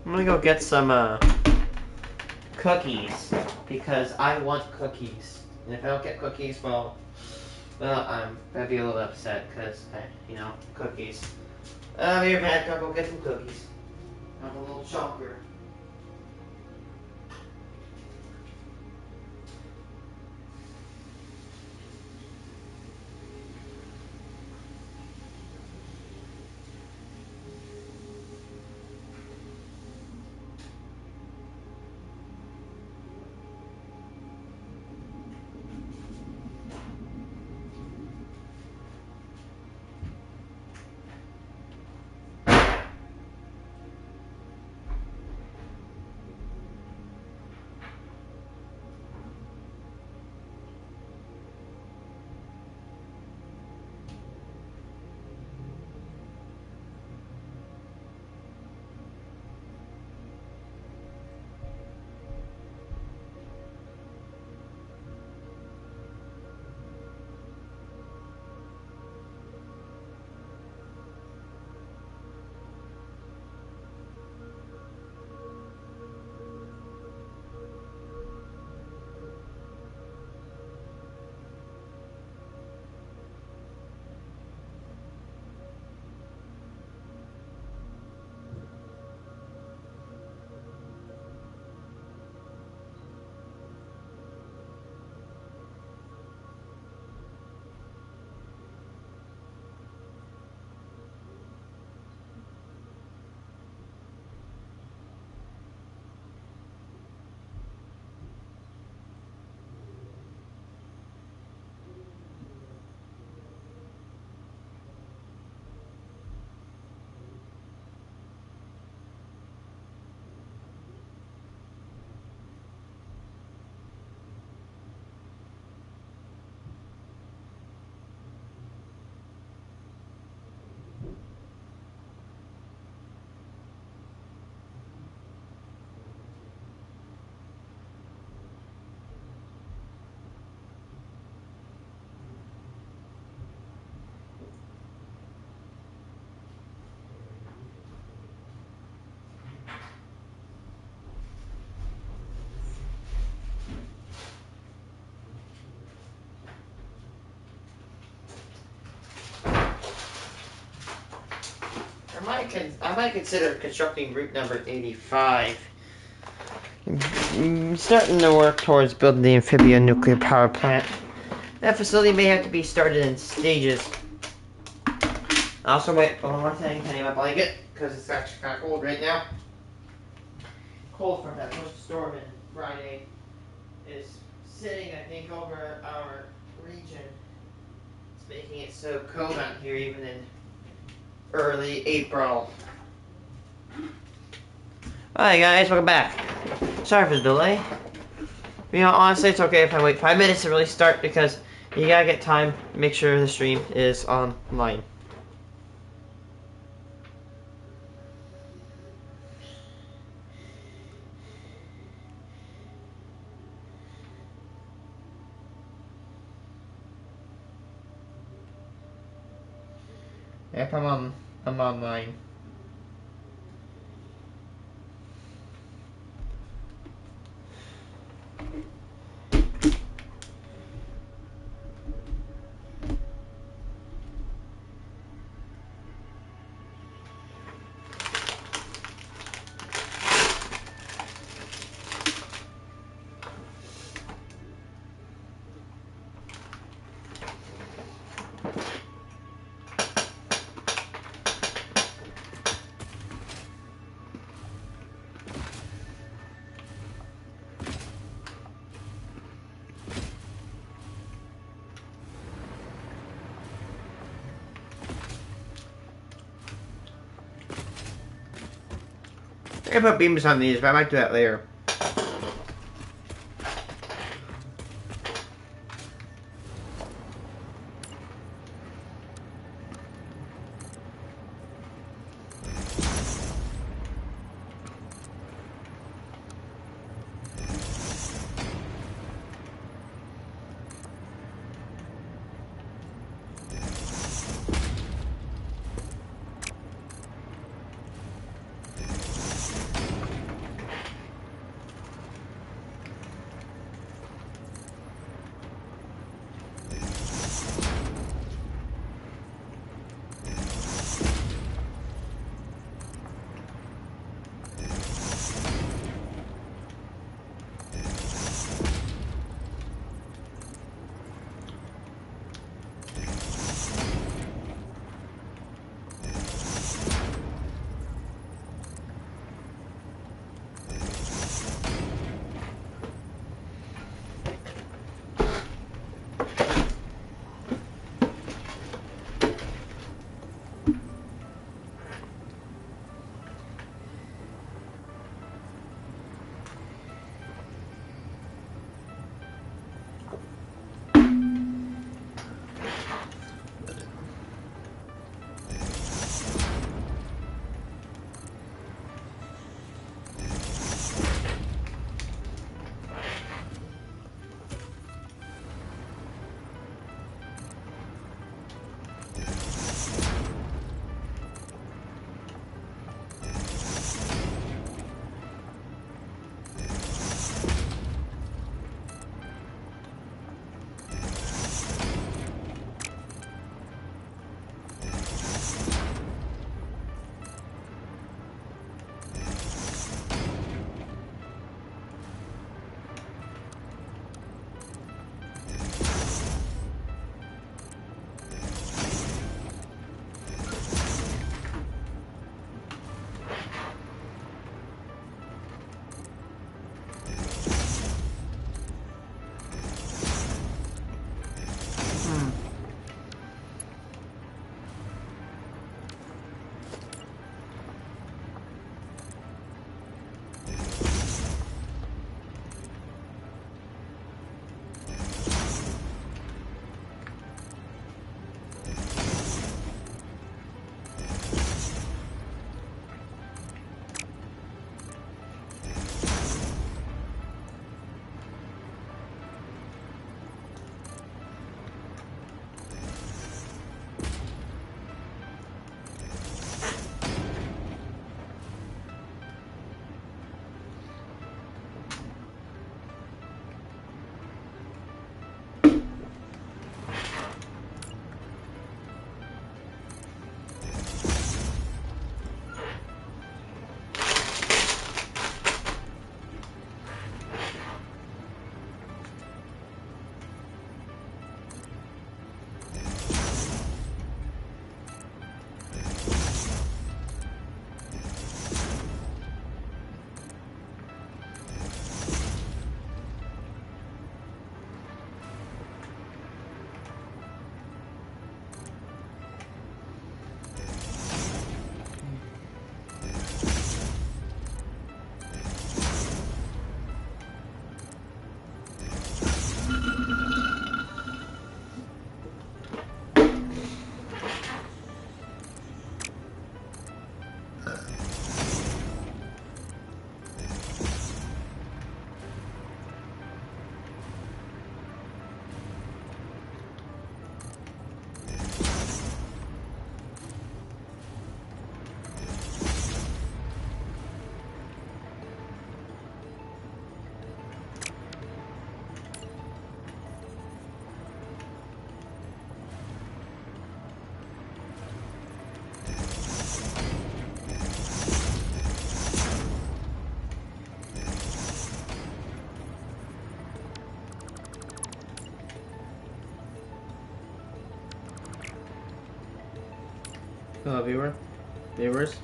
I'm gonna go get some cookies because I want cookies. And if I don't get cookies, well, I'm gonna be a little upset because, you know, cookies. I'll be right back. I'll go get some cookies. Have a little chocolate. I might consider constructing route number 85. Starting to work towards building the amphibian nuclear power plant. That facility may have to be started in stages. Also, wait, one more thing. I need my blanket because it's actually kind of cold right now. Cold from that first storm in Friday is sitting, I think, over our region. It's making it so cold out here, even in early April. Alright guys, welcome back. Sorry for the delay. You know, honestly, it's okay if I wait 5 minutes to really start because you gotta get time, make sure the stream is online. Yep, I'm online. I put beams on these, but I might do that later. Hello, viewers.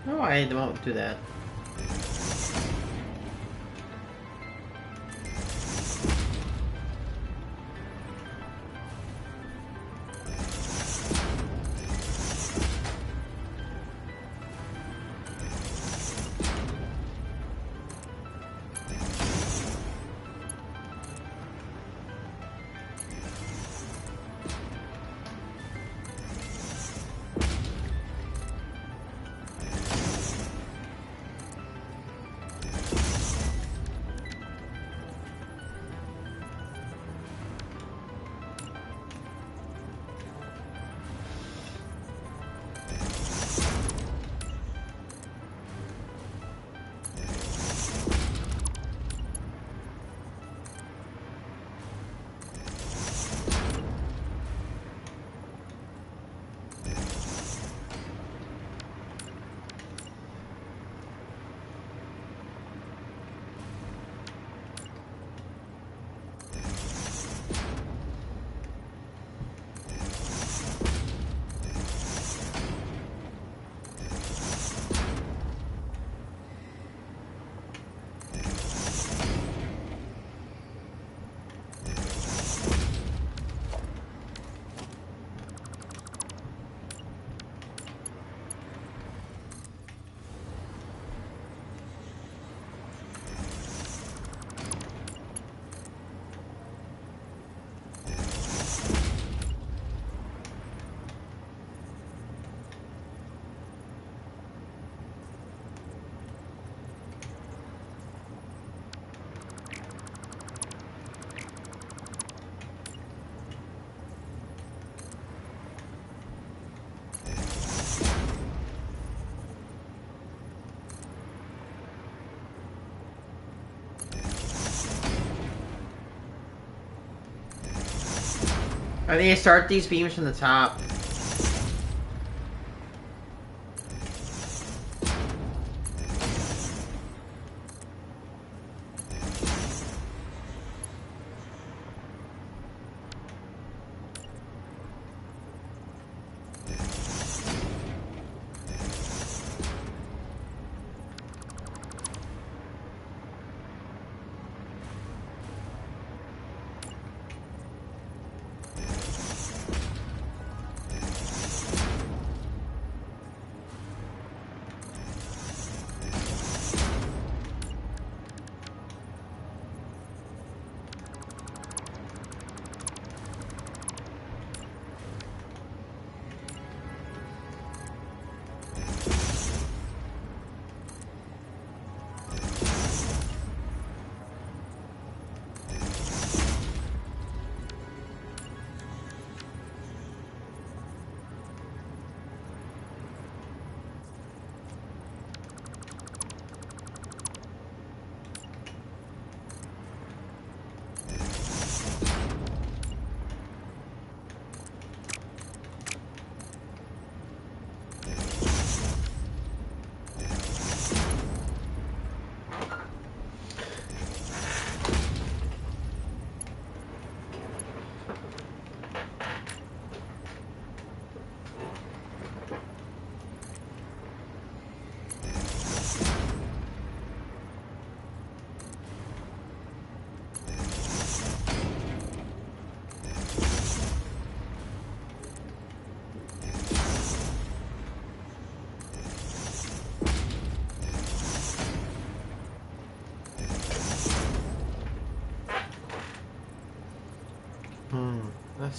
No, I won't do that. I need to start these beams from the top.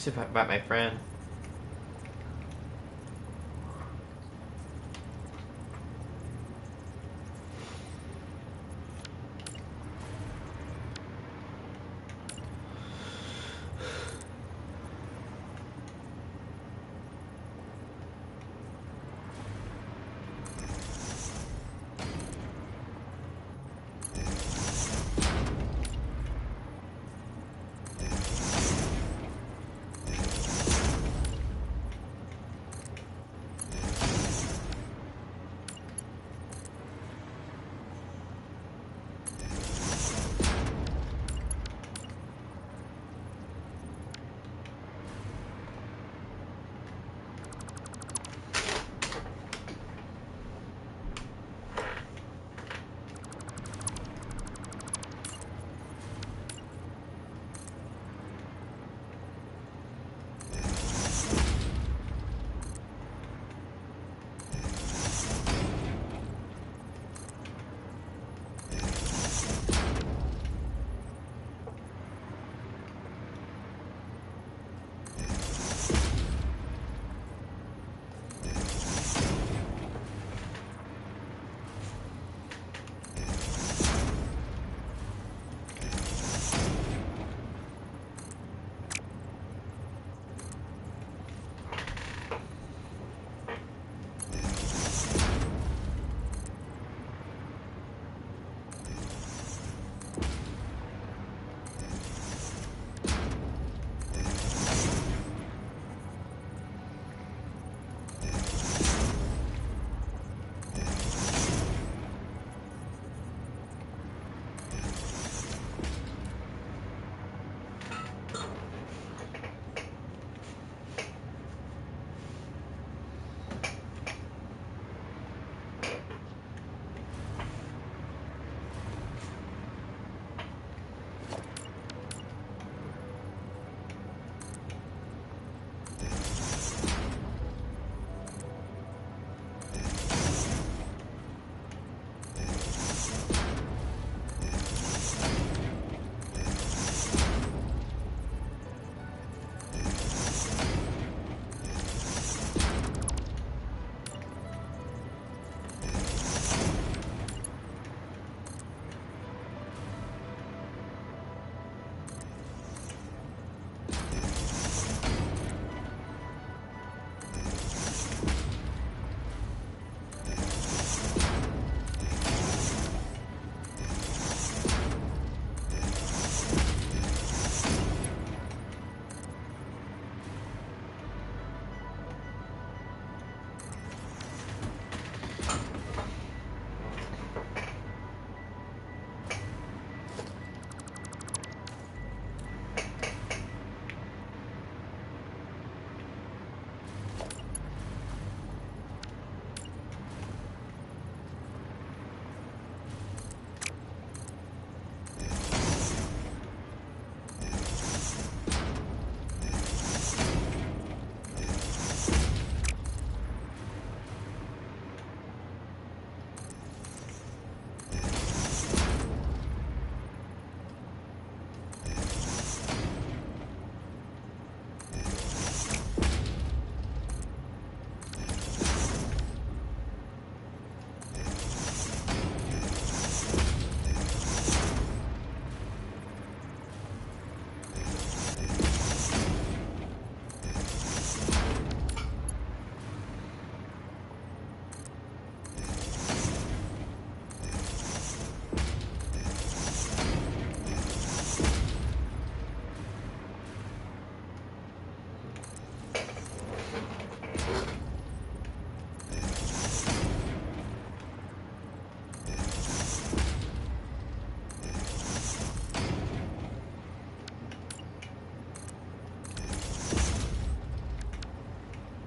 It's about my friend.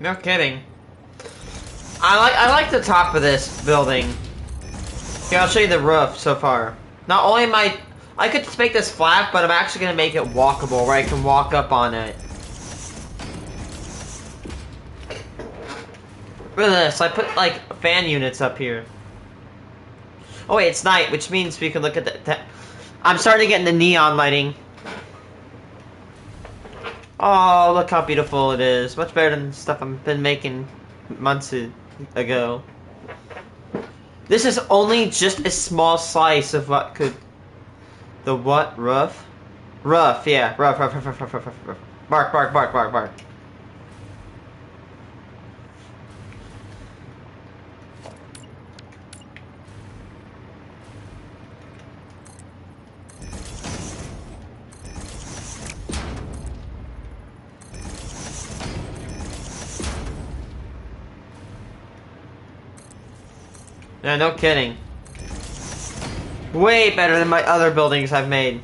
No kidding. I like the top of this building. Here, I'll show you the roof so far. Not only am I could just make this flat, but I'm actually gonna make it walkable, where I can walk up on it. Look at this, I put like fan units up here. Oh wait, it's night, which means we can look at the I'm starting to get into neon lighting. Oh, look how beautiful it is. Much better than stuff I've been making months ago. This is only just a small slice of what could... The what? Rough? Rough, yeah. Rough. Bark, bark, bark, bark, bark. Yeah, no kidding. Way better than my other buildings I've made.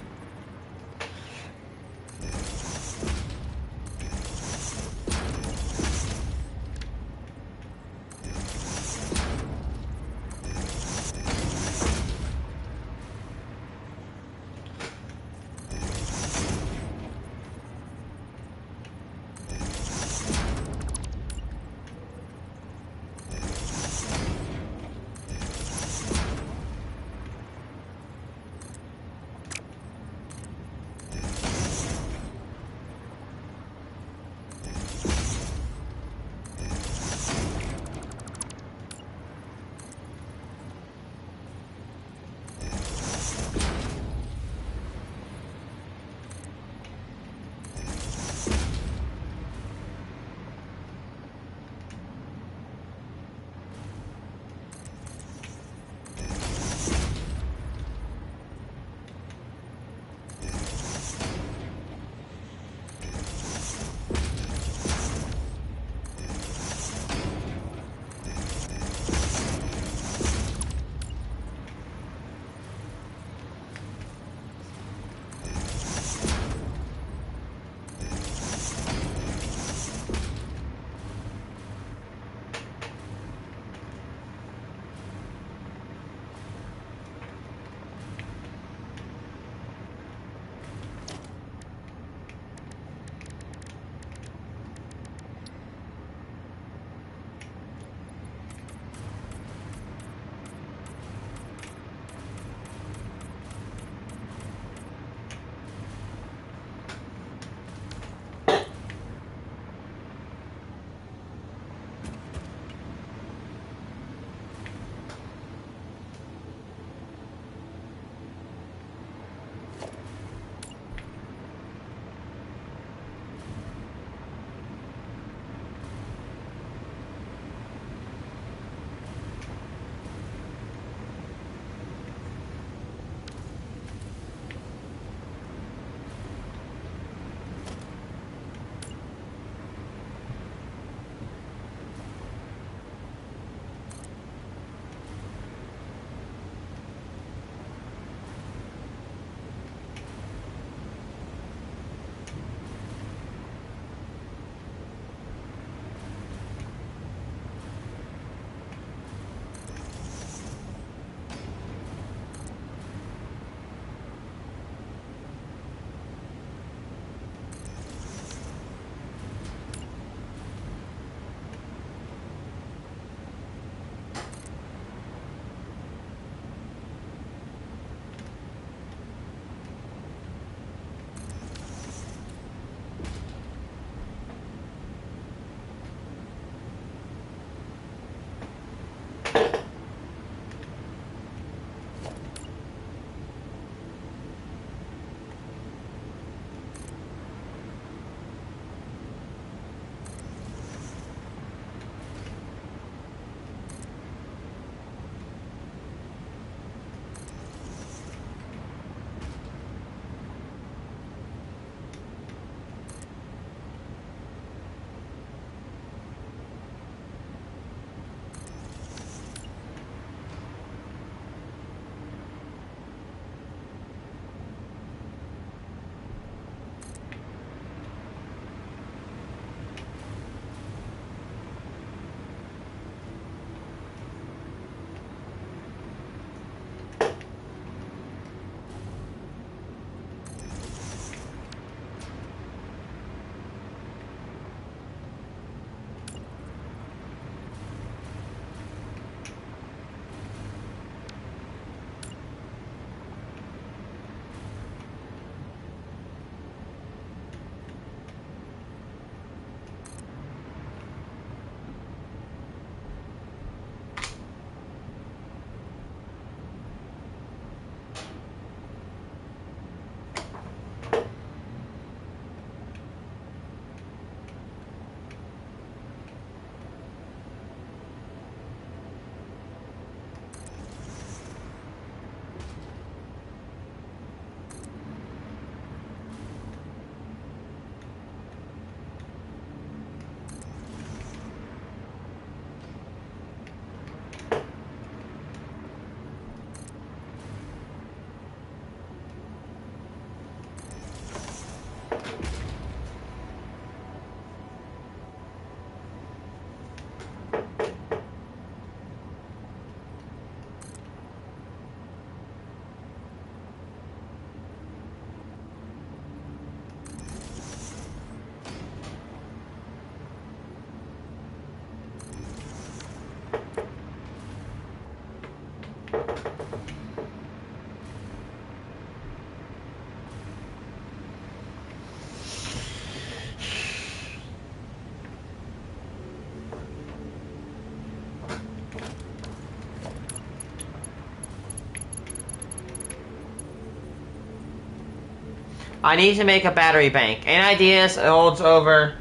I need to make a battery bank. Any ideas? It holds over...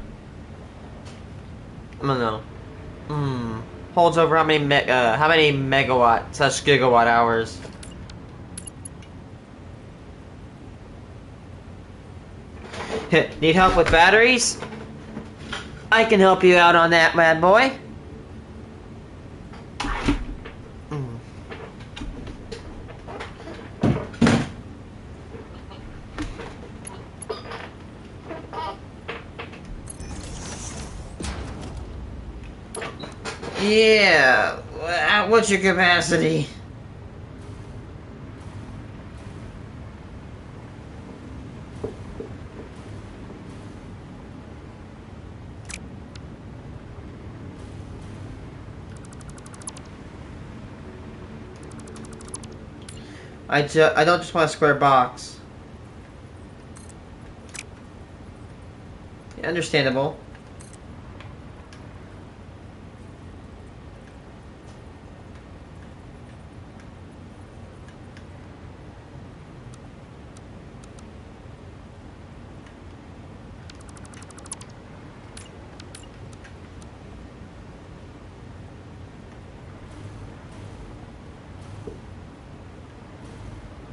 I don't know. Holds over how many megawatt/gigawatt hours? Need help with batteries? I can help you out on that, bad boy. Yeah. What's your capacity? I don't just want a square box. Understandable.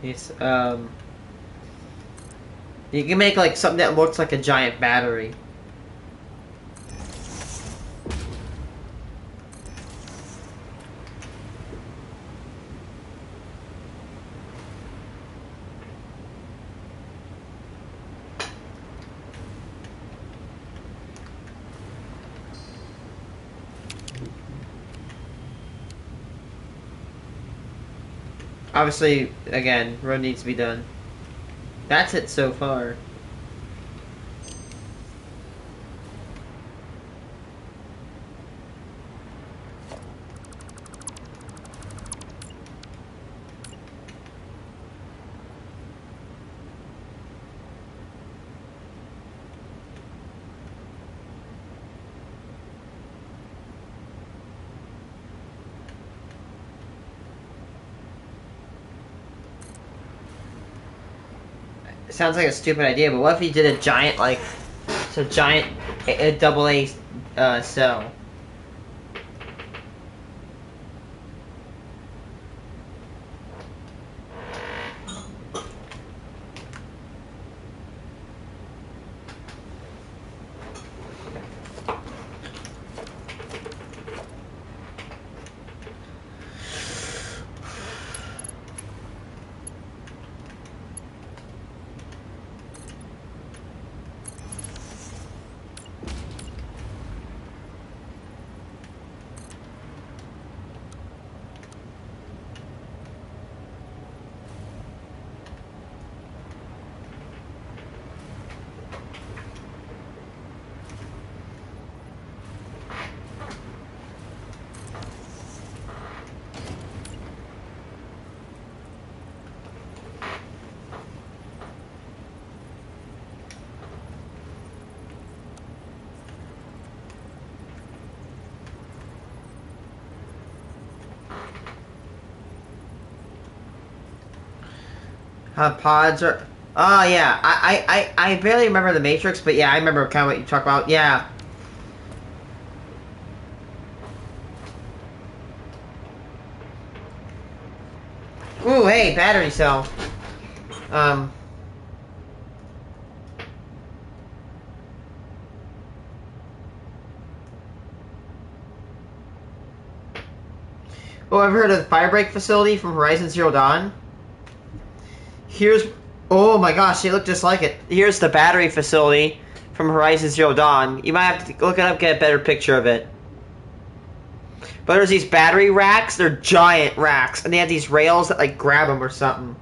It's, you can make like something that looks like a giant battery. Obviously, again, road needs to be done. That's it so far. Sounds like a stupid idea, but what if you did a giant, like, a double A cell? Pods are... Oh, yeah. I barely remember the Matrix, but yeah, I remember kind of what you talk about. Yeah. Ooh, hey, battery cell. Oh, ever heard of the Firebreak facility from Horizon Zero Dawn? Here's... Oh my gosh, they look just like it. Here's the battery facility from Horizon Zero Dawn. You might have to look it up, get a better picture of it. But there's these battery racks. They're giant racks. And they have these rails that, like, grab them or something.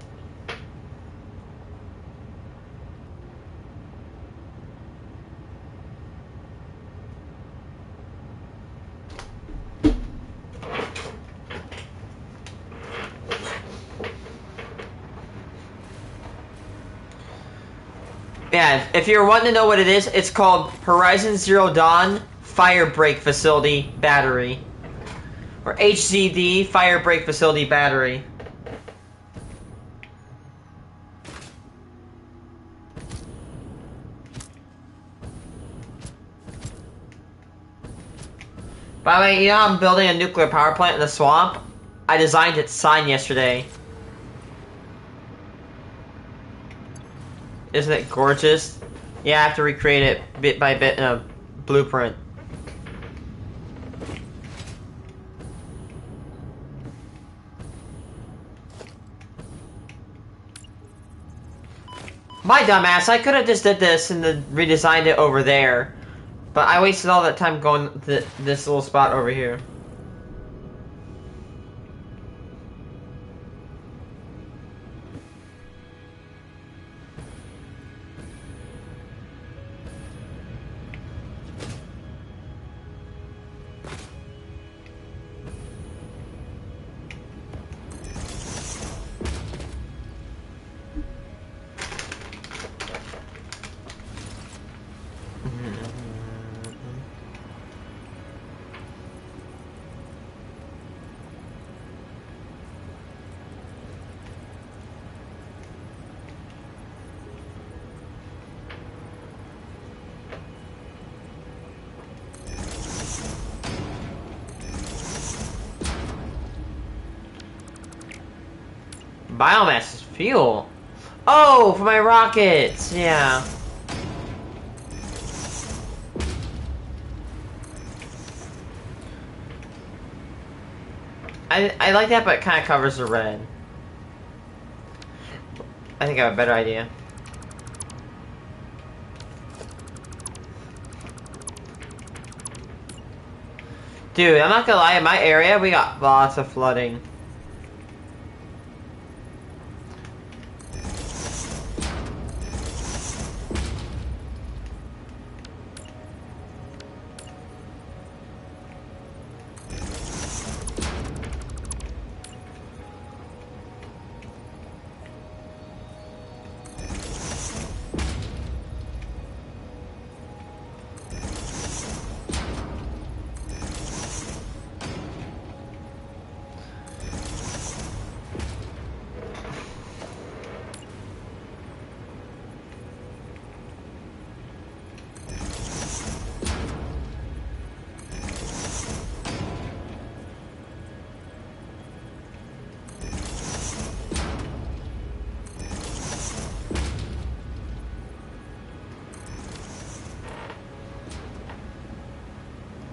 Yeah, if you're wanting to know what it is, it's called Horizon Zero Dawn Firebreak Facility Battery. Or HZD Firebreak Facility Battery. By the way, you know I'm building a nuclear power plant in the swamp? I designed its sign yesterday. Isn't it gorgeous? Yeah, I have to recreate it bit by bit in a blueprint. My dumbass, I could have just did this and then redesigned it over there. But I wasted all that time going to this little spot over here. Biomass is fuel. Oh, for my rockets. Yeah. I like that, but it kind of covers the red. I think I have a better idea. Dude, I'm not gonna lie, in my area, we got lots of flooding.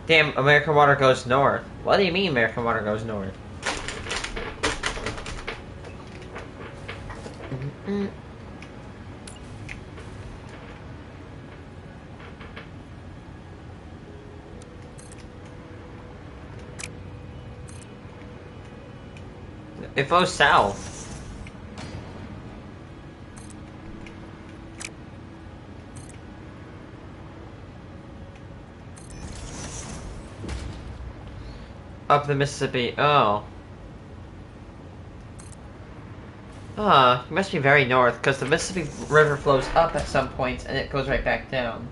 Damn, American water goes north. What do you mean American water goes north? It flows south. Up the Mississippi. Oh. It must be very north, because the Mississippi River flows up at some points and it goes right back down.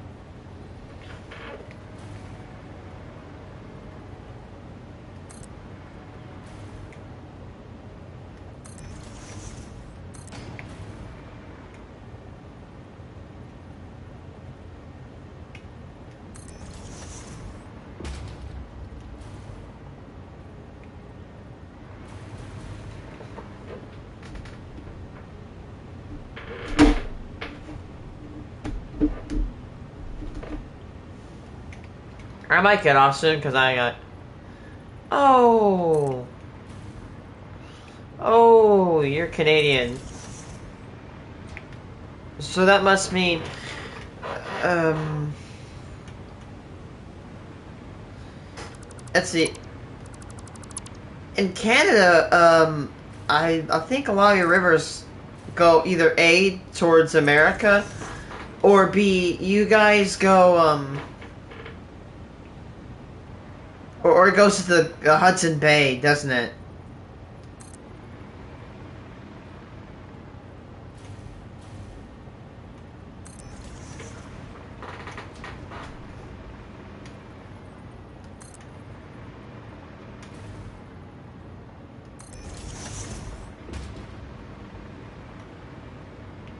I might get off soon because I got. Oh. Oh, you're Canadian. So that must mean. Let's see. In Canada, I think a lot of your rivers go either A, towards America, or B, you guys go, or it goes to the Hudson Bay, doesn't it?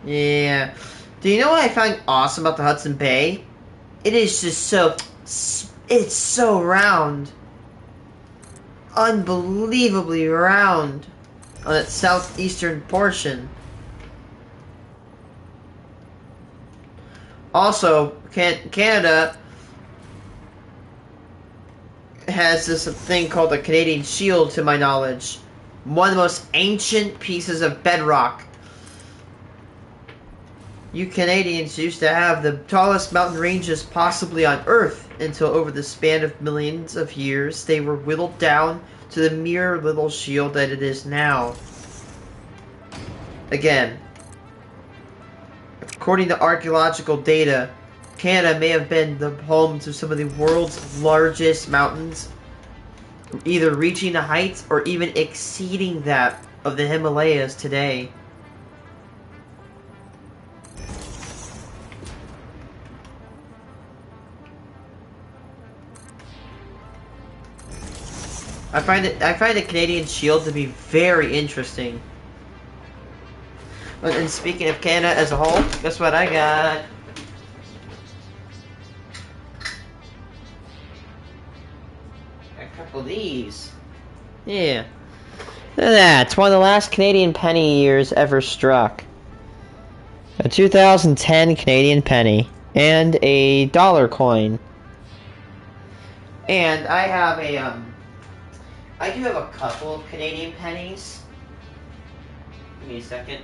Yeah. Do you know what I find awesome about the Hudson Bay? It is just so... It's so round. unbelievably round on its southeastern portion. Also, Canada has this thing called the Canadian Shield, to my knowledge. One of the most ancient pieces of bedrock. You Canadians used to have the tallest mountain ranges possibly on Earth until over the span of millions of years they were whittled down to the mere little shield that it is now. Again, according to archaeological data, Canada may have been the home to some of the world's largest mountains, either reaching the heights or even exceeding that of the Himalayas today. I find the Canadian Shield to be very interesting. And speaking of Canada as a whole, guess what I got? A couple of these. Yeah. Look at that. It's one of the last Canadian penny years ever struck. A 2010 Canadian penny. And a dollar coin. And I have a, I do have a couple of Canadian pennies. Give me a second.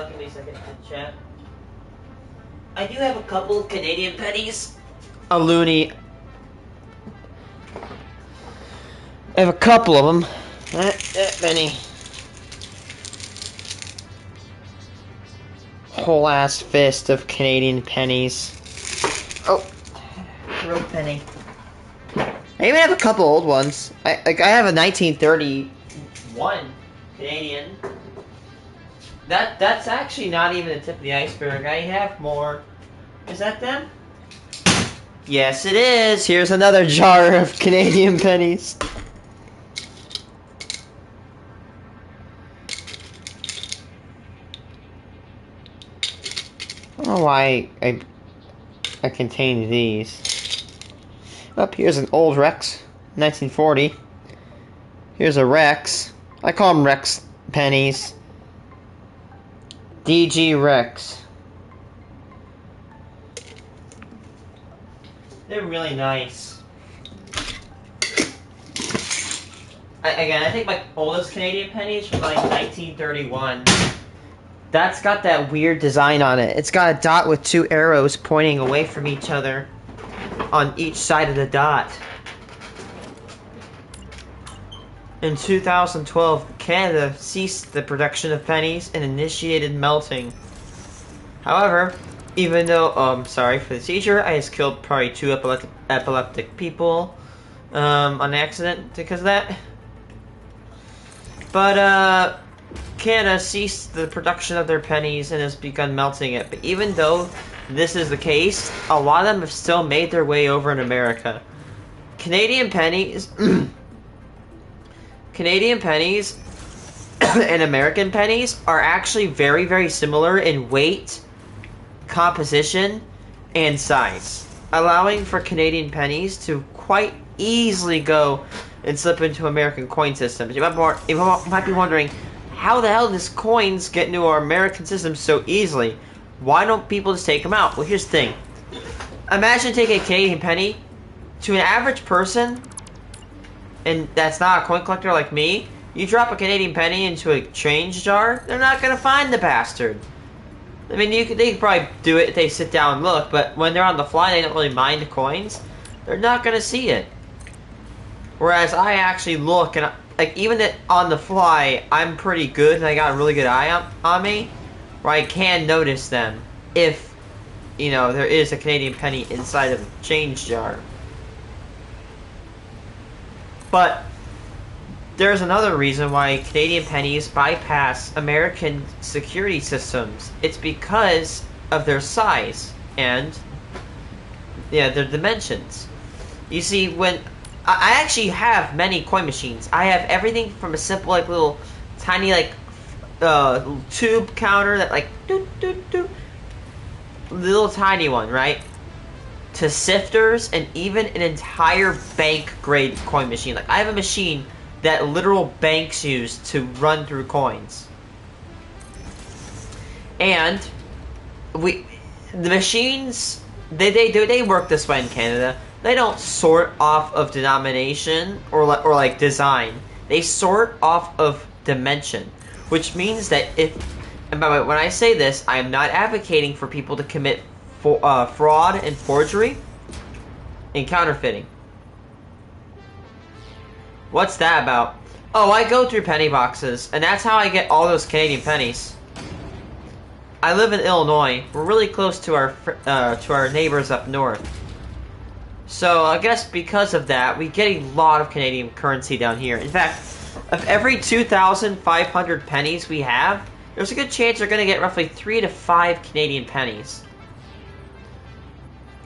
Give me a second to chat. I do have a couple of Canadian pennies. A loony. I have a couple of them. That many. Whole ass fist of Canadian pennies. Oh, real penny. I even have a couple old ones. I have a 1931 Canadian. That's actually not even the tip of the iceberg. I have more. Is that them? Yes, it is. Here's another jar of Canadian pennies. I don't know why I contained these. Up here's an old Rex, 1940. Here's a Rex. I call them Rex pennies. DG Rex. They're really nice. I think my oldest Canadian penny is from like 1931. That's got that weird design on it. It's got a dot with two arrows pointing away from each other on each side of the dot. In 2012, Canada ceased the production of pennies and initiated melting. However, even though, sorry for the seizure, I just killed probably 2 epileptic people on accident because of that. But, Canada ceased the production of their pennies and has begun melting it. But even though this is the case, a lot of them have still made their way over in America. Canadian pennies... Canadian pennies and American pennies are actually very, very similar in weight, composition, and size, allowing for Canadian pennies to quite easily go and slip into American coin systems. You might be wondering, how the hell does coins get into our American system so easily? Why don't people just take them out? Well, here's the thing. Imagine taking a Canadian penny. To an average person, and that's not a coin collector like me, you drop a Canadian penny into a change jar, they're not going to find the bastard. I mean, they could probably do it if they sit down and look, but when they're on the fly, they don't really mind the coins. They're not going to see it. Whereas I actually look, and like even on the fly, I'm pretty good, and I got a really good eye on me, where I can notice them if, you know, there is a Canadian penny inside of a change jar. But there's another reason why Canadian pennies bypass American security systems. It's because of their size and, yeah, their dimensions. You see, when I actually have many coin machines. I have everything from a simple, like, little tiny, like, tube counter that, like, doot, doot, doot, little tiny one, right? To sifters and even an entire bank grade coin machine. Like, I have a machine that literal banks use to run through coins. And the machines, they work this way in Canada. They don't sort off of denomination or like design. They sort off of dimension, which means that and by the way, when I say this, I am not advocating for people to commit fraud and forgery and counterfeiting. What's that about? Oh, I go through penny boxes, and that's how I get all those Canadian pennies. I live in Illinois. We're really close to our neighbors up north. So I guess because of that, we get a lot of Canadian currency down here. In fact, of every 2,500 pennies we have, there's a good chance you're going to get roughly 3 to 5 Canadian pennies.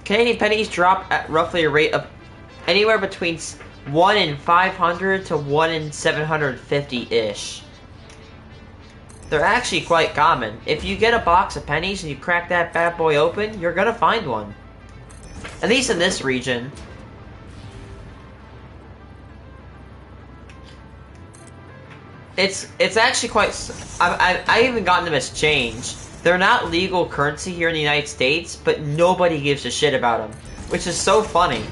Canadian pennies drop at roughly a rate of anywhere between 1 in 500 to 1 in 750-ish. They're actually quite common. If you get a box of pennies and you crack that bad boy open, you're gonna find one. At least in this region. It's actually quite... I even gotten them as change. They're not legal currency here in the United States, but nobody gives a shit about them. Which is so funny.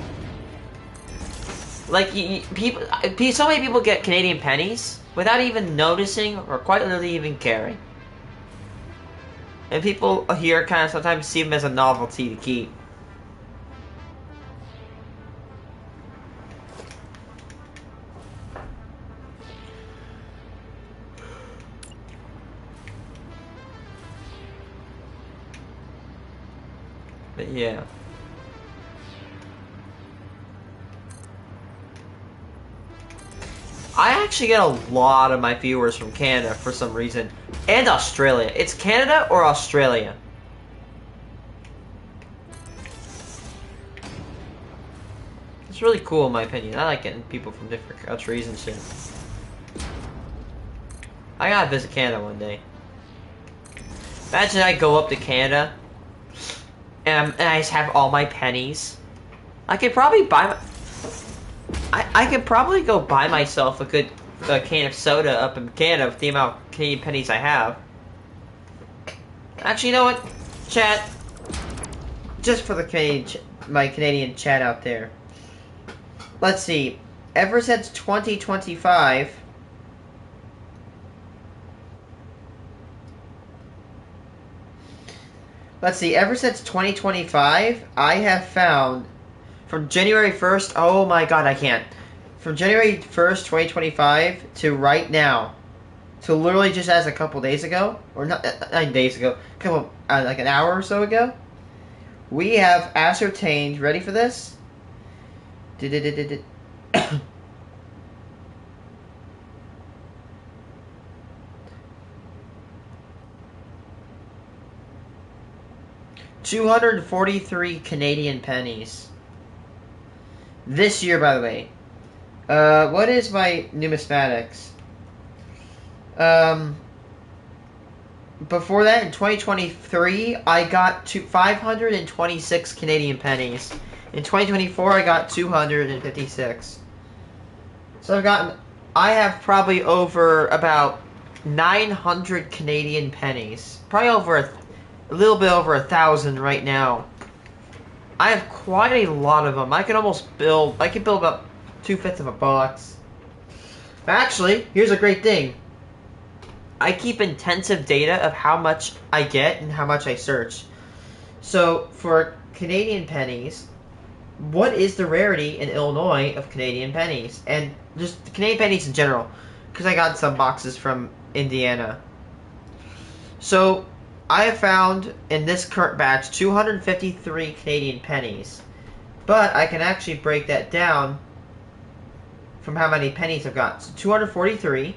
Like, so many people get Canadian pennies without even noticing or quite literally even caring. And people here kind of sometimes see them as a novelty to keep. But yeah. I actually get a lot of my viewers from Canada for some reason. And Australia. It's Canada or Australia. It's really cool in my opinion. I like getting people from different countries and shit. I gotta visit Canada one day. Imagine I go up to Canada and I just have all my pennies. I could probably buy... I could probably go buy myself a good can of soda up in Canada with the amount of Canadian pennies I have. Actually, you know what? Chat. Just for the my Canadian chat out there. Let's see. Ever since 2025... Let's see. Ever since 2025, I have found... From January 1st, oh my god, I can't. From January 1st, 2025 to right now, to literally just as a couple days ago, or not 9 days ago, like an hour or so ago, we have ascertained, ready for this? 243 Canadian pennies. This year, by the way. What is my numismatics? Before that, in 2023, I got 526 Canadian pennies. In 2024, I got 256. So I have probably over about 900 Canadian pennies. Probably over a little bit over 1,000 right now. I have quite a lot of them. I could build about 2/5 of a box. Actually, here's a great thing. I keep intensive data of how much I get and how much I search. So, for Canadian pennies, what is the rarity in Illinois of Canadian pennies? And just Canadian pennies in general. Because I got some boxes from Indiana. So, I have found in this current batch 253 Canadian pennies. But I can actually break that down from how many pennies I've got. So 243.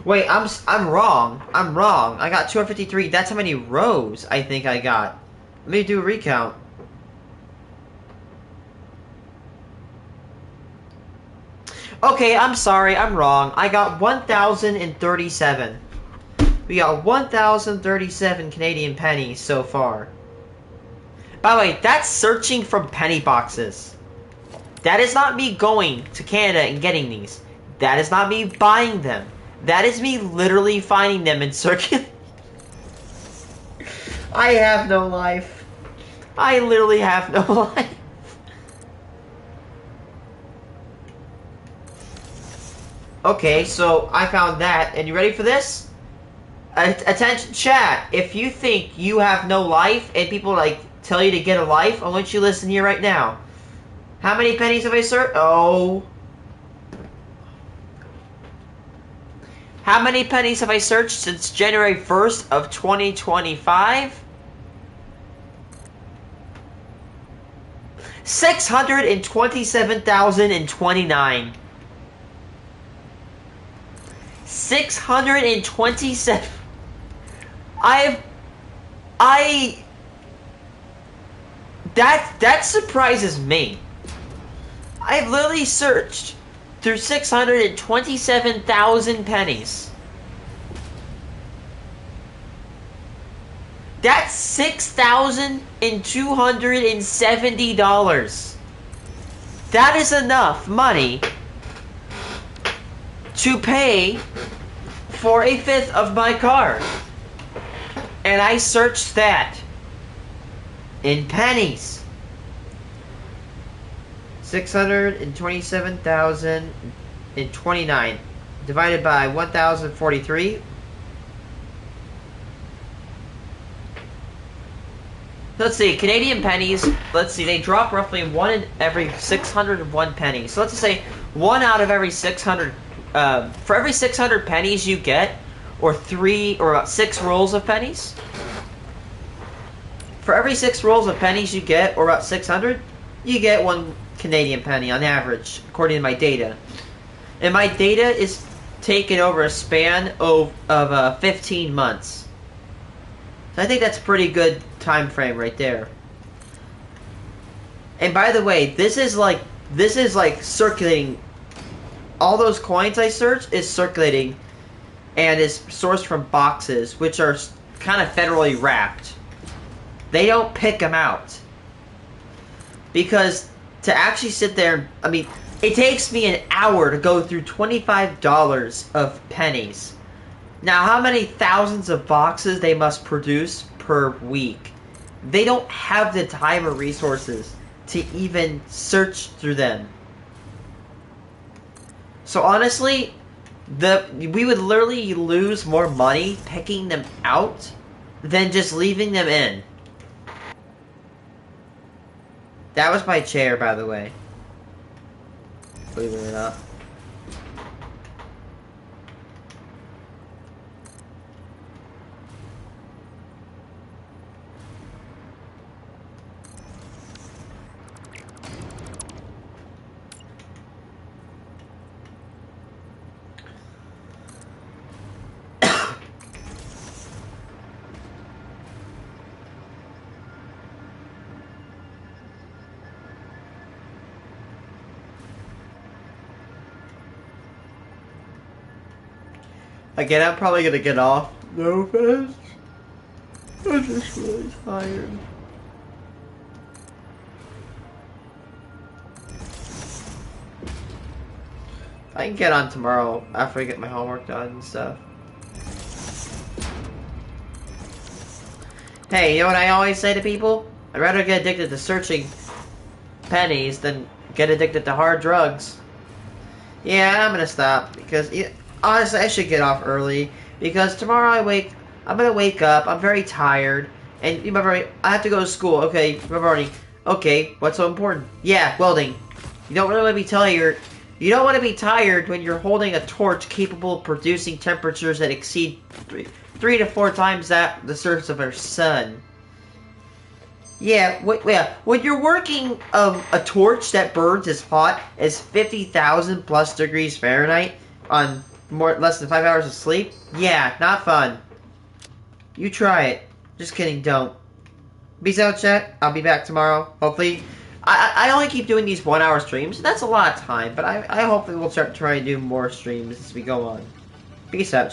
Wait, I'm wrong. I'm wrong. I got 253. That's how many rows I think I got. Let me do a recount. Okay, I'm sorry, I'm wrong. I got 1,037. We got 1,037 Canadian pennies so far. By the way, that's searching from penny boxes. That is not me going to Canada and getting these. That is not me buying them. That is me literally finding them and circulating. I have no life. I literally have no life. Okay, so I found that. And you ready for this? Attention chat. If you think you have no life and people like tell you to get a life, I want you to listen here right now. How many pennies have I searched? Oh. How many pennies have I searched since January 1st of 2025? 627,029. 627. That surprises me. I've literally searched through 627,000 pennies. That's $6,270. That is enough money to pay for a fifth of my car. And I searched that in pennies. 627,029 divided by 1,043. Let's see, Canadian pennies, let's see, they drop roughly 1 in every 601 pennies. So let's just say 1 out of every 600, for every 600 pennies you get, or about 6 rolls of pennies. For every 6 rolls of pennies you get, or about 600, you get 1 Canadian penny on average, according to my data. And my data is taken over a span of 15 months. So I think that's a pretty good time frame right there. And by the way, this is like circulating. All those coins I searched is circulating and is sourced from boxes, which are kind of federally wrapped. They don't pick them out. Because to actually sit there, I mean, it takes me an hour to go through $25 of pennies. Now, how many thousands of boxes they must produce per week? They don't have the time or resources to even search through them. So honestly, we would literally lose more money picking them out than just leaving them in. That was my chair, by the way. Believe it or not. Again, I'm probably gonna get off no offense. I'm just really tired. I can get on tomorrow after I get my homework done and stuff. Hey, you know what I always say to people? I'd rather get addicted to searching pennies than get addicted to hard drugs. Yeah, I'm gonna stop because honestly, I should get off early because tomorrow I'm gonna wake up. I'm very tired, and remember, I have to go to school. Okay, remember, okay, what's so important? Yeah, welding. You don't really want to be tired. You don't want to be tired when you're holding a torch capable of producing temperatures that exceed 3 to 4 times the surface of our sun. Yeah, when you're working a torch that burns as hot as 50,000 plus degrees Fahrenheit on less than 5 hours of sleep, yeah, not fun. You try it. Just kidding, don't. Peace out, chat. I'll be back tomorrow. Hopefully, I only keep doing these 1 hour streams. That's a lot of time, but I hopefully will start trying to do more streams as we go on. Peace out.